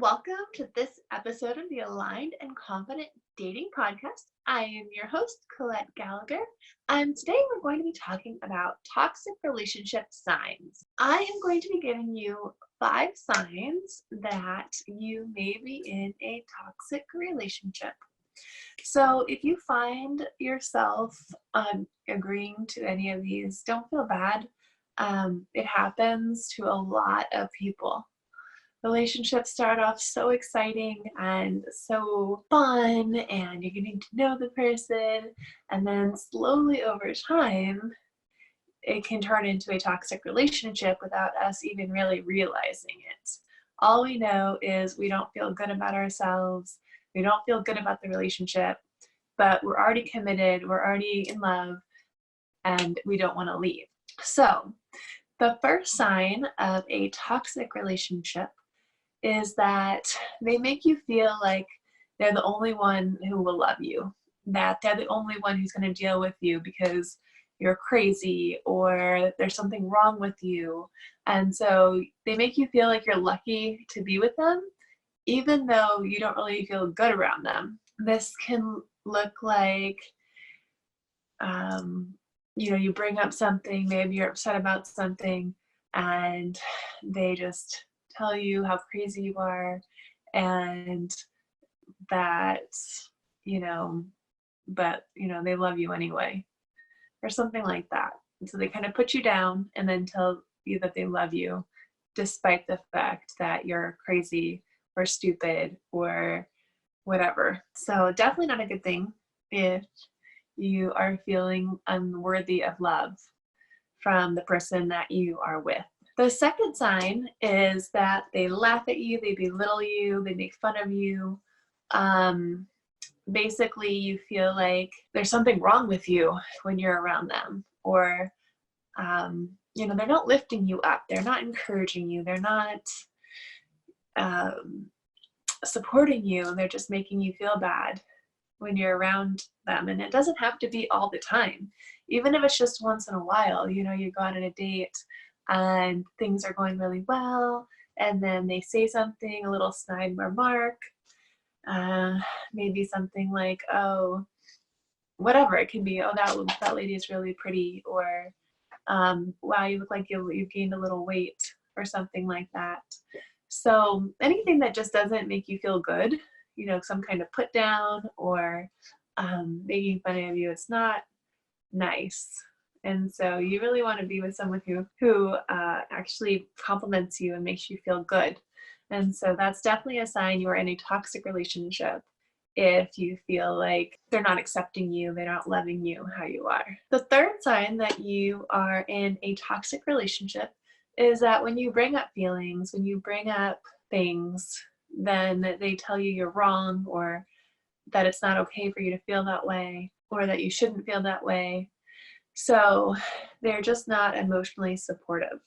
Welcome to this episode of the Aligned and Confident Dating Podcast. I am your host, Colette Gallagher, and today we're going to be talking about toxic relationship signs. I am going to be giving you 5 signs that you may be in a toxic relationship. So if you find yourself agreeing to any of these, don't feel bad. It happens to a lot of people. Relationships start off so exciting and so fun, and you're getting to know the person, and then slowly over time, it can turn into a toxic relationship without us even really realizing it. All we know is we don't feel good about ourselves, we don't feel good about the relationship, but we're already committed, we're already in love, and we don't want to leave. So, the first sign of a toxic relationship is that they make you feel like they're the only one who will love you, that they're the only one who's going to deal with you because you're crazy or there's something wrong with you. And so they make you feel like you're lucky to be with them, even though you don't really feel good around them. This can look like, you bring up something, maybe you're upset about something, and they just tell you how crazy you are and that, they love you anyway, or something like that. And so they kind of put you down and then tell you that they love you despite the fact that you're crazy or stupid or whatever. So definitely not a good thing if you are feeling unworthy of love from the person that you are with. The second sign is that they laugh at you, they belittle you, they make fun of you. Basically, you feel like there's something wrong with you when you're around them, or they're not lifting you up, they're not encouraging you, they're not supporting you, they're just making you feel bad when you're around them. And it doesn't have to be all the time. Even if it's just once in a while, you go out on a date and things are going really well, and then they say something, a little snide remark, maybe something like, oh, whatever, it can be, oh, that lady is really pretty, or wow, you look like you've gained a little weight, or something like that. So anything that just doesn't make you feel good, some kind of put down or making fun of you, it's not nice. And so you really want to be with someone who actually compliments you and makes you feel good. And so that's definitely a sign you are in a toxic relationship if you feel like they're not accepting you, they're not loving you how you are. The third sign that you are in a toxic relationship is that when you bring up feelings, when you bring up things, then they tell you you're wrong, or that it's not okay for you to feel that way, or that you shouldn't feel that way. So they're just not emotionally supportive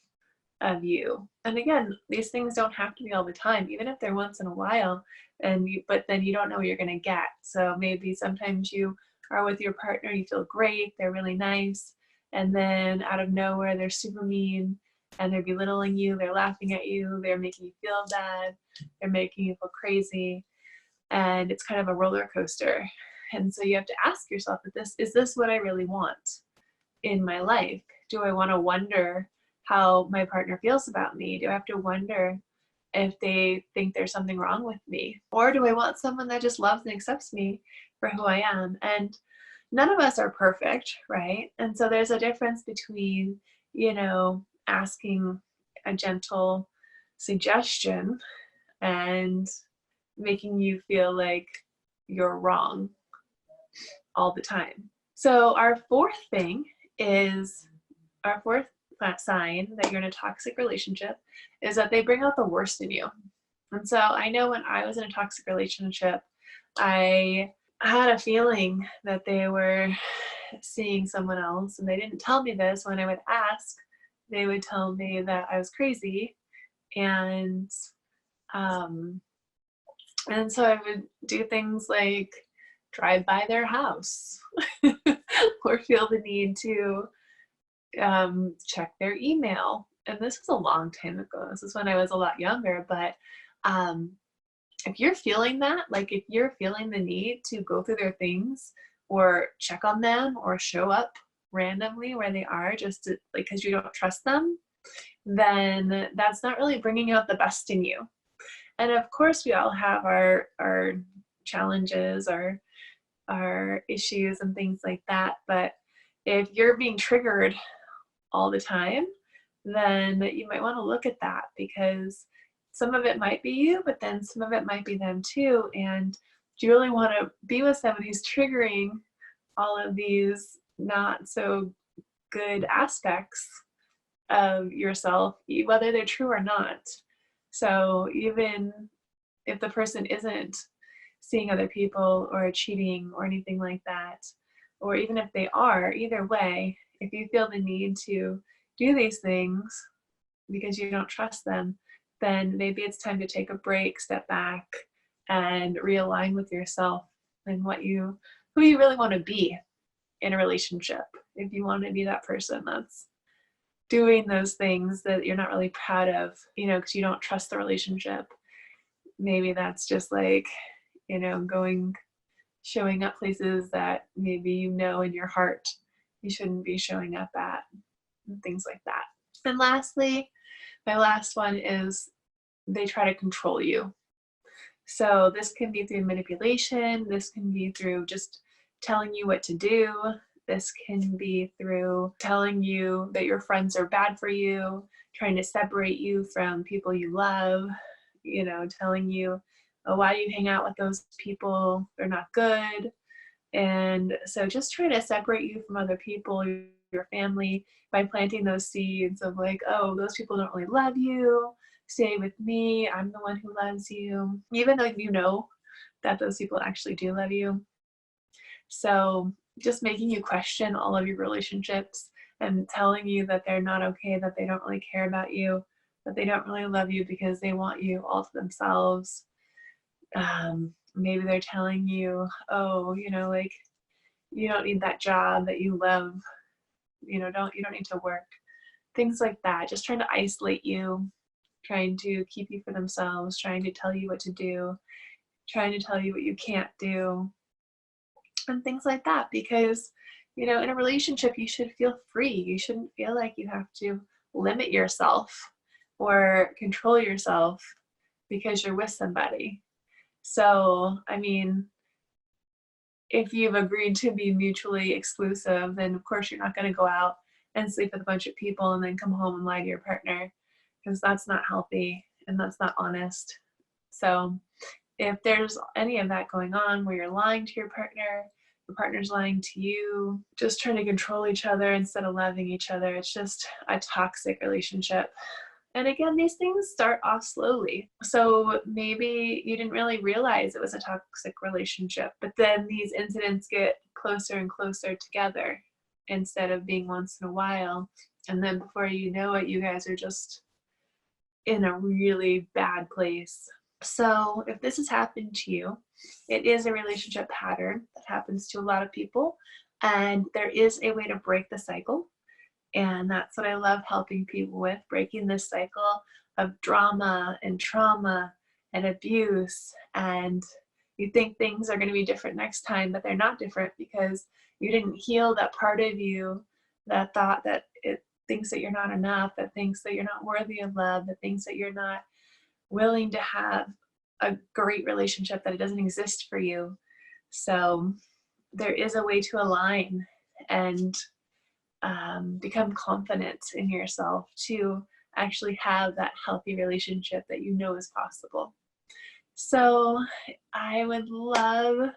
of you. And again, these things don't have to be all the time, even if they're once in a while, but then you don't know what you're going to get. So maybe sometimes you are with your partner, you feel great, they're really nice, and then out of nowhere they're super mean and they're belittling you, they're laughing at you, they're making you feel bad, they're making you feel crazy, and it's kind of a roller coaster. And so you have to ask yourself, is this what I really want in my life? Do I want to wonder how my partner feels about me? Do I have to wonder if they think there's something wrong with me? Or do I want someone that just loves and accepts me for who I am? And none of us are perfect, right? And so there's a difference between, asking a gentle suggestion and making you feel like you're wrong all the time. So our fourth sign that you're in a toxic relationship is that they bring out the worst in you. And so I know when I was in a toxic relationship, I had a feeling that they were seeing someone else, and they didn't tell me this. When I would ask, they would tell me that I was crazy, and so I would do things like drive by their house or feel the need to check their email. And this was a long time ago. This is when I was a lot younger, but if you're feeling that, like if you're feeling the need to go through their things or check on them or show up randomly where they are just to, like, because you don't trust them, then that's not really bringing out the best in you. And of course, we all have our challenges, our issues and things like that. But if you're being triggered all the time, then you might want to look at that, because some of it might be you, but then some of it might be them too. And do you really want to be with somebody who's triggering all of these not so good aspects of yourself, whether they're true or not? So even if the person isn't seeing other people or cheating or anything like that, or even if they are, either way, if you feel the need to do these things because you don't trust them, then maybe it's time to take a break, step back, and realign with yourself and who you really want to be in a relationship. If you want to be that person that's doing those things that you're not really proud of, because you don't trust the relationship. Maybe that's just like, showing up places that maybe in your heart you shouldn't be showing up at, and things like that. And lastly, my last one is they try to control you. So this can be through manipulation. This can be through just telling you what to do. This can be through telling you that your friends are bad for you, trying to separate you from people you love, telling you, oh, why do you hang out with those people? They're not good. And so just trying to separate you from other people, your family, by planting those seeds of like, oh, those people don't really love you. Stay with me. I'm the one who loves you. Even though you know that those people actually do love you. So just making you question all of your relationships and telling you that they're not okay, that they don't really care about you, that they don't really love you because they want you all to themselves. Maybe they're telling you, oh, like, you don't need that job that you love, you don't need to work. Things like that. Just trying to isolate you, trying to keep you for themselves, trying to tell you what to do, trying to tell you what you can't do, and things like that. Because, in a relationship, you should feel free. You shouldn't feel like you have to limit yourself or control yourself because you're with somebody. So, if you've agreed to be mutually exclusive, then of course you're not going to go out and sleep with a bunch of people and then come home and lie to your partner, because that's not healthy and that's not honest. So if there's any of that going on where you're lying to your partner's lying to you, just trying to control each other instead of loving each other, it's just a toxic relationship. And again, these things start off slowly. So maybe you didn't really realize it was a toxic relationship, but then these incidents get closer and closer together instead of being once in a while. And then before you know it, you guys are just in a really bad place. So if this has happened to you, it is a relationship pattern that happens to a lot of people. And there is a way to break the cycle. And that's what I love helping people with, breaking this cycle of drama and trauma and abuse. And you think things are going to be different next time, but they're not different because you didn't heal that part of you that thought that it thinks that you're not enough, that thinks that you're not worthy of love, that thinks that you're not willing to have a great relationship, that it doesn't exist for you. So there is a way to align and become confident in yourself to actually have that healthy relationship that you know is possible. So I would love,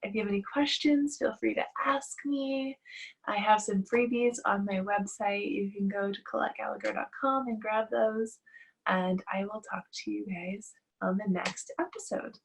if you have any questions, feel free to ask me. I have some freebies on my website. You can go to ColetteGallagher.com and grab those. And I will talk to you guys on the next episode.